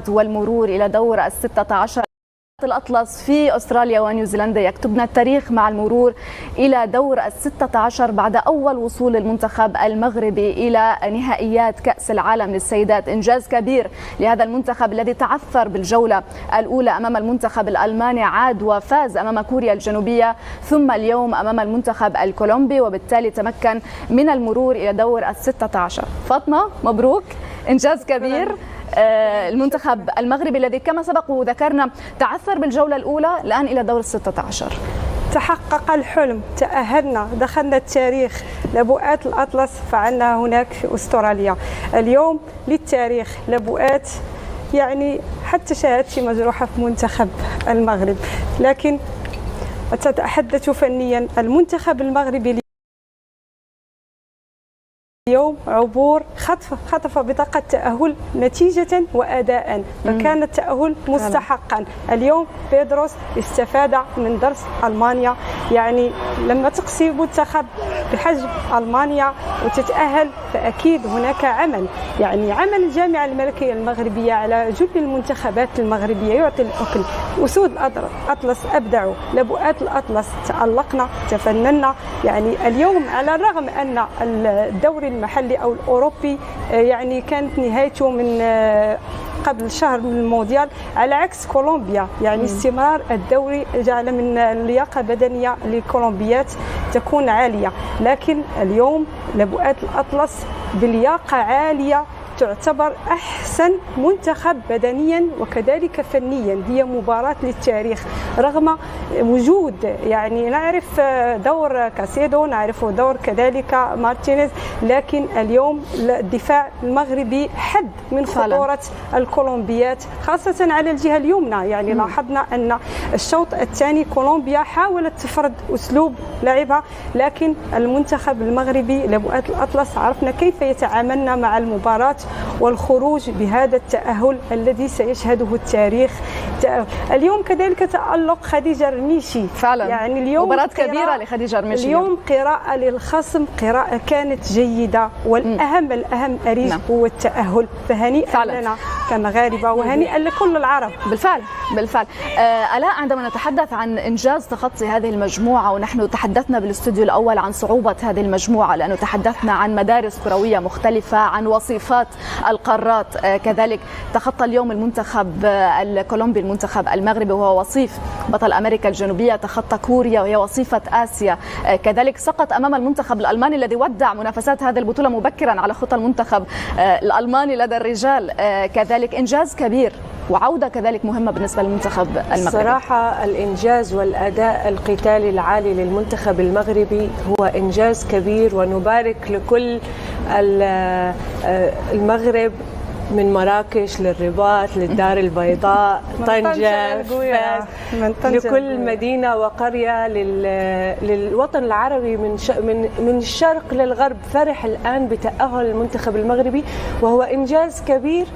والمرور إلى دور ال16 الأطلس في أستراليا ونيوزيلندا يكتبنا التاريخ مع المرور إلى دور ال16 بعد أول وصول المنتخب المغربي إلى نهائيات كأس العالم للسيدات. إنجاز كبير لهذا المنتخب الذي تعثر بالجولة الأولى أمام المنتخب الألماني، عاد وفاز أمام كوريا الجنوبية، ثم اليوم أمام المنتخب الكولومبي، وبالتالي تمكن من المرور إلى دور ال16. فاطمة مبروك، إنجاز كبير. المنتخب المغربي الذي كما سبق وذكرنا تعثر بالجولة الأولى الآن إلى دور ال16. تحقق الحلم، تأهلنا، دخلنا التاريخ لبؤات الأطلس، فعلنا هناك في أستراليا. اليوم للتاريخ لبؤات، يعني حتى شهادتي مجروحة في منتخب المغرب، لكن أتحدث فنيا. المنتخب المغربي اليوم عبور خطف بطاقة تأهل نتيجة وأداء، فكان التأهل مستحقا. اليوم بيدروس استفاد من درس ألمانيا، يعني لما تقصي منتخب بحجم ألمانيا وتتأهل فأكيد هناك عمل، يعني عمل الجامعة الملكية المغربية على جل المنتخبات المغربية يعطي الأكل. أسود الأطلس أبدعوا، لبؤات الأطلس تألقنا، تفننا. يعني اليوم على الرغم أن الدوري المحلي أو الأوروبي يعني كانت نهايته من قبل شهر من المونديال، على عكس كولومبيا، يعني استمرار الدوري جعل من اللياقة البدنية للكولومبيات تكون عالية. لكن اليوم لبؤات الأطلس بلياقة عالية تعتبر أحسن منتخب بدنيا وكذلك فنيا. هي مباراة للتاريخ رغم وجود، يعني نعرف دور كاسيدو، نعرف دور كذلك مارتينيز، لكن اليوم الدفاع المغربي حد من خطورة الكولومبيات خاصة على الجهة اليمنى. يعني لاحظنا أن الشوط الثاني كولومبيا حاولت تفرض أسلوب لعبها، لكن المنتخب المغربي لبؤات الأطلس عرفنا كيف يتعاملنا مع المباراة والخروج بهذا التأهل الذي سيشهده التاريخ. اليوم كذلك تألق خديجة الرميشي فعلا، يعني اليوم مباراة كبيرة لخديجة الرميشي. اليوم قراءة للخصم، قراءة كانت جيدة، والأهم أريج هو التأهل، فهنيئا لنا كمغاربة وهنيئا لكل العرب. بالفعل آلاء، عندما نتحدث عن إنجاز تخطي هذه المجموعة، ونحن تحدثنا بالاستوديو الأول عن صعوبة هذه المجموعة لأنه تحدثنا عن مدارس كروية مختلفة، عن وصيفات القارات، كذلك تخطى اليوم المنتخب الكولومبي المنتخب المغربي وهو وصيف بطل أمريكا الجنوبية، تخطى كوريا وهي وصيفة آسيا، كذلك سقط أمام المنتخب الألماني الذي ودع منافسات هذه البطولة مبكرا على خطى المنتخب الألماني لدى الرجال. كذلك إنجاز كبير وعودة كذلك مهمة بالنسبة للمنتخب المغربي. صراحة الإنجاز والأداء القتالي العالي للمنتخب المغربي هو إنجاز كبير، ونبارك لكل المغرب من مراكش للرباط للدار البيضاء طنجة لكل مدينة وقرية للوطن العربي من الشرق للغرب فرح الآن بتأهل المنتخب المغربي، وهو إنجاز كبير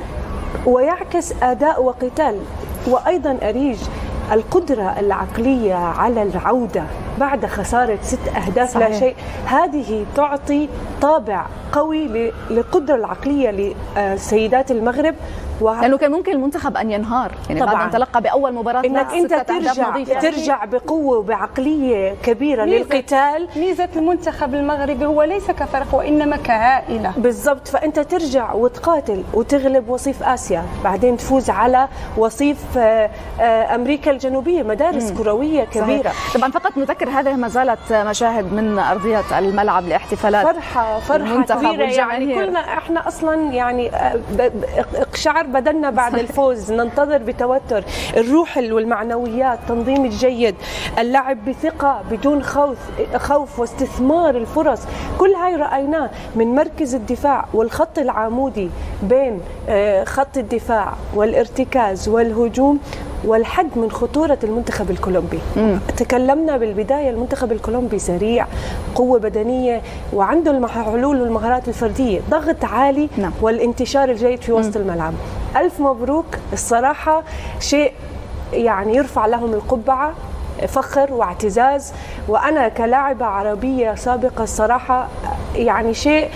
ويعكس أداء وقتال. وأيضا أريج القدرة العقلية على العودة بعد خسارة 6 أهداف لا شيء، هذه تعطي طابع قوي للقدرة العقلية لسيدات المغرب. لأنه كان ممكن المنتخب أن ينهار، يعني بعد أن تلقى بأول مباراة إنك أنت ترجع بقوة وبعقلية كبيرة للقتال. ميزة المنتخب المغربي هو ليس كفرق وإنما كعائلة. بالضبط، فأنت ترجع وتقاتل وتغلب وصيف آسيا، بعدين تفوز على وصيف أمريكا الجنوبية، مدارس كروية كبيرة. طبعا فقط نذكر هذه ما زالت مشاهد من أرضية الملعب لاحتفالات فرحة كبيرة، يعني كلنا احنا أصلا يعني اقشعر بدلنا بعد الفوز، ننتظر بتوتر. الروح والمعنويات، التنظيم الجيد، اللعب بثقة بدون خوف واستثمار الفرص، كل هاي رأيناه من مركز الدفاع والخط العمودي بين خط الدفاع والارتكاز والهجوم، والحد من خطورة المنتخب الكولومبي. تكلمنا بالبداية المنتخب الكولومبي سريع، قوة بدنية، وعنده الحلول والمهارات الفردية، ضغط عالي والانتشار الجيد في وسط الملعب. ألف مبروك، الصراحة شيء يعني يرفع لهم القبعة، فخر واعتزاز. وأنا كلاعبة عربية سابقة الصراحة يعني شيء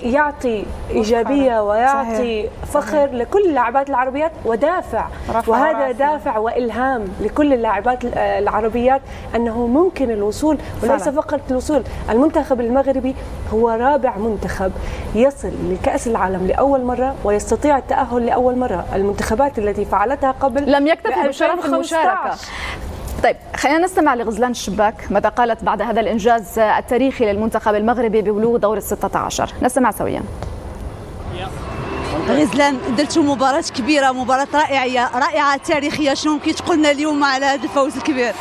يعطي إيجابية ويعطي فخر لكل اللاعبات العربيات ودافع، وهذا دافع وإلهام لكل اللاعبات العربيات أنه ممكن الوصول، وليس فقط الوصول. المنتخب المغربي هو رابع منتخب يصل لكأس العالم لأول مرة ويستطيع التأهل لأول مرة. المنتخبات التي فعلتها قبل لم يكتفي بشرف المشاركة. طيب خلينا نستمع لغزلان الشباك ماذا قالت بعد هذا الإنجاز التاريخي للمنتخب المغربي ببلوغ دور ال16. نستمع سويا. غزلان، درتوا مباراة كبيرة، مباراة رائعة تاريخية، شنو ممكن تقول لنا اليوم على هذا الفوز الكبير؟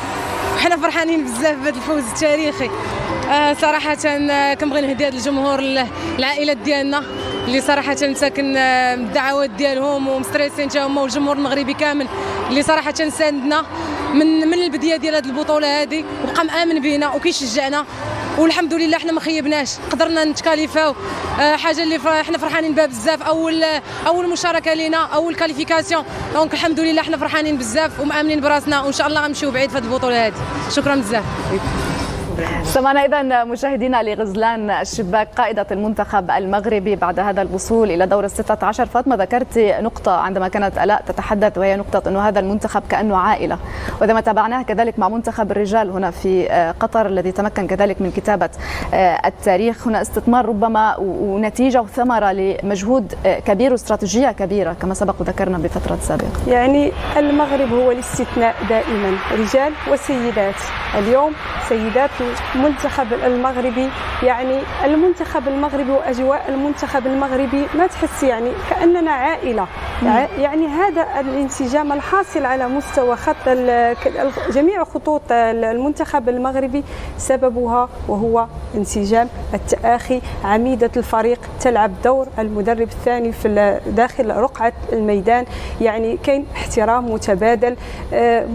حنا فرحانين بزاف بهذا الفوز التاريخي. صراحة كنبغي نهدي هذا الجمهور العائلات ديالنا اللي صراحة مساكن الدعوات ديالهم ومستريسين حتى هما، والجمهور المغربي كامل اللي صراحة ساندنا من البداية ديال هذه البطولة هذه، وبقى مآمن بينا وكيشجعنا، والحمد لله حنا ما خيبناش، قدرنا نتكاليفاو. حاجه اللي حنا فرحانين بها بزاف، اول مشاركه لينا، اول كاليفيكاسيون، دونك الحمد لله حنا فرحانين بزاف ومآمنين براسنا، وان شاء الله غنمشيو بعيد في هذه البطوله هذه. شكرا بزاف. سمعنا إذا مشاهدينا لغزلان الشباك قائدة المنتخب المغربي بعد هذا الوصول إلى دور ال16. فاطمة ذكرت نقطة عندما كانت آلاء تتحدث، وهي نقطة أنه هذا المنتخب كأنه عائلة، وإذا ما تابعناها كذلك مع منتخب الرجال هنا في قطر الذي تمكن كذلك من كتابة التاريخ. هنا استثمار ربما ونتيجة وثمرة لمجهود كبير واستراتيجية كبيرة كما سبق وذكرنا بفترة سابقة. يعني المغرب هو الاستثناء دائما، رجال وسيدات. اليوم سيدات المنتخب المغربي، يعني المنتخب المغربي وأجواء المنتخب المغربي ما تحس يعني كأننا عائلة. يعني هذا الانسجام الحاصل على مستوى خط جميع خطوط المنتخب المغربي سببها وهو انسجام التآخي. عميدة الفريق تلعب دور المدرب الثاني في داخل رقعة الميدان، يعني كاين احترام متبادل.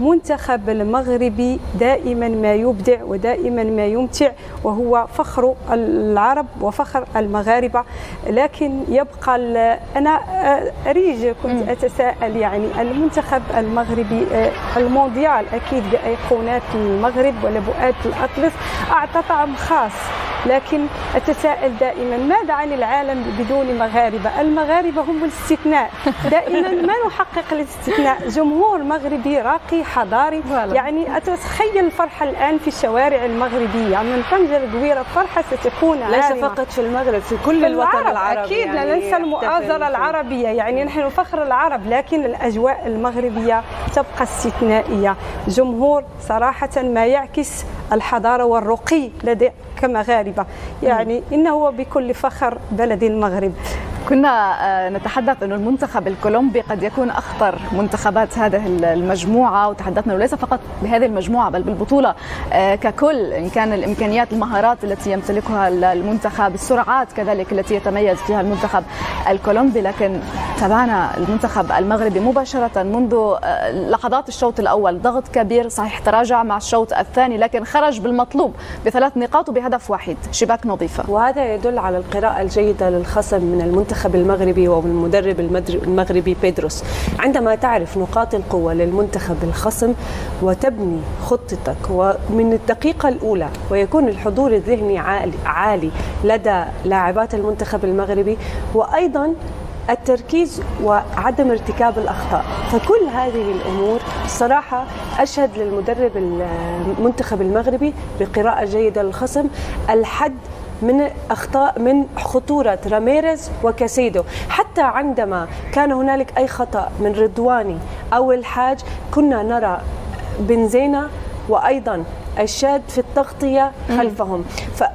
منتخب المغربي دائما ما يبدع ودائما ما يمتع، وهو فخر العرب وفخر المغاربة. لكن يبقى أنا أريج كنت أتساءل، يعني المنتخب المغربي المونديال أكيد بأيقونات المغرب ولبؤات الأطلس أعطى طعم خاص، لكن أتساءل دائما ماذا عن العالم بدون مغاربة؟ المغاربة هم الاستثناء، دائما ما نحقق الاستثناء. جمهور مغربي راقي حضاري، يعني أتخيل الفرحة الآن في الشوارع المغربية من طنجة القويرة، الفرحة ستكون ليس فقط في المغرب، في كل الوطن العربي. أكيد لا يعني ننسى المؤازرة العربية، يعني نحن فخر العرب، لكن الأجواء المغربية تبقى استثنائية. جمهور صراحة ما يعكس الحضارة والرقي لدى كمغاربة، يعني إنه بكل فخر بلد المغرب. كنا نتحدث أن المنتخب الكولومبي قد يكون أخطر منتخبات هذه المجموعة، وتحدثنا ليس فقط بهذه المجموعة بل بالبطولة ككل، إن كان الإمكانيات، المهارات التي يمتلكها المنتخب، السرعات كذلك التي يتميز فيها المنتخب الكولومبي. لكن تابعنا المنتخب المغربي مباشرة منذ لحظات الشوط الأول، ضغط كبير، صحيح تراجع مع الشوط الثاني لكن خرج بالمطلوب ب3 نقاط وبهدف واحد، شباك نظيفة. وهذا يدل على القراءة الجيدة للخصم من المنتخب المغربي ومن المدرب المغربي بيدروس. عندما تعرف نقاط القوة للمنتخب الخصم وتبني خطتك ومن الدقيقة الأولى، ويكون الحضور الذهني عالي لدى لاعبات المنتخب المغربي، وأيضا التركيز وعدم ارتكاب الأخطاء، فكل هذه الأمور الصراحة أشهد للمدرب المنتخب المغربي بقراءة جيدة للخصم. الحد من أخطاء، من خطورة راميريز وكاسيدو، حتى عندما كان هنالك أي خطأ من رضواني أو الحاج كنا نرى بنزينة وأيضا الشاد في التغطية خلفهم.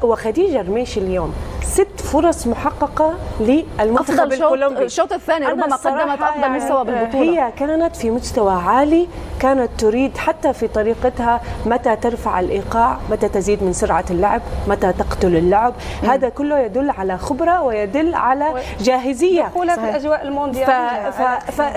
وخديجة رميش اليوم 6 فرص محققة للمنتخب الكولومبي. الشوط الثاني ربما قدمت أفضل مستوى بالبطولة. هي كانت في مستوى عالي، كانت تريد حتى في طريقتها متى ترفع الإيقاع، متى تزيد من سرعة اللعب، متى تقتل اللعب. هذا كله يدل على خبرة ويدل على جاهزية دخولها في الأجواء المونديالية.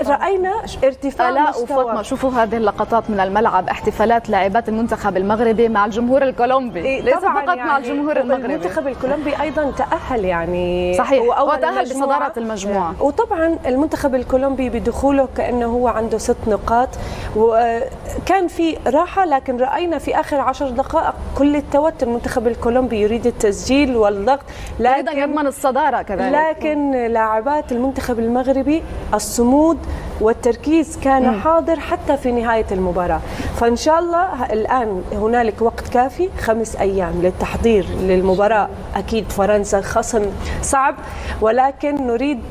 فرأينا ارتفاع مستوى. وفاطمة شوفوا هذه اللقطات من الملعب، احتفالات لاعبات المنتخب المغربي مع الجمهور الكولومبي، ليس فقط يعني مع الجمهور المغربي. المنتخب الكولومبي أيضا تأهل يعني صحيح، وأول وتأهل بصدارة المجموعة. وطبعا المنتخب الكولومبي بدخوله كأنه هو عنده 6 نقاط، وكان في راحة، لكن رأينا في آخر 10 دقائق كل التوتر. المنتخب الكولومبي يريد التسجيل والضغط، أيضا يضمن الصدارة كذلك. لكن لاعبات المنتخب المغربي الصمود والتركيز كان حاضر حتى في نهاية المباراة. فإن شاء الله الآن هنالك وقت كافي، 5 أيام للتحضير للمباراة. أكيد فرنسا خصم صعب، ولكن نريد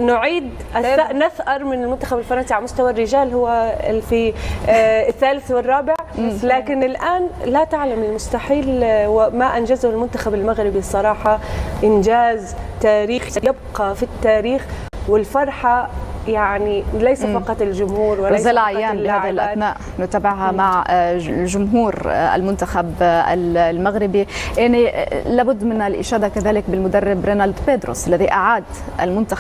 نعيد نثأر من المنتخب الفرنسي على مستوى الرجال، هو في الثالث والرابع، لكن الآن لا تعلم المستحيل. وما أنجزه المنتخب المغربي الصراحة إنجاز تاريخي يبقى في التاريخ، والفرحة يعني ليس فقط الجمهور وليس فقط عيان بهذه الأثناء نتابعها مع جمهور المنتخب المغربي. يعني لابد من الإشادة كذلك بالمدرب رينالد بيدروس الذي أعاد المنتخب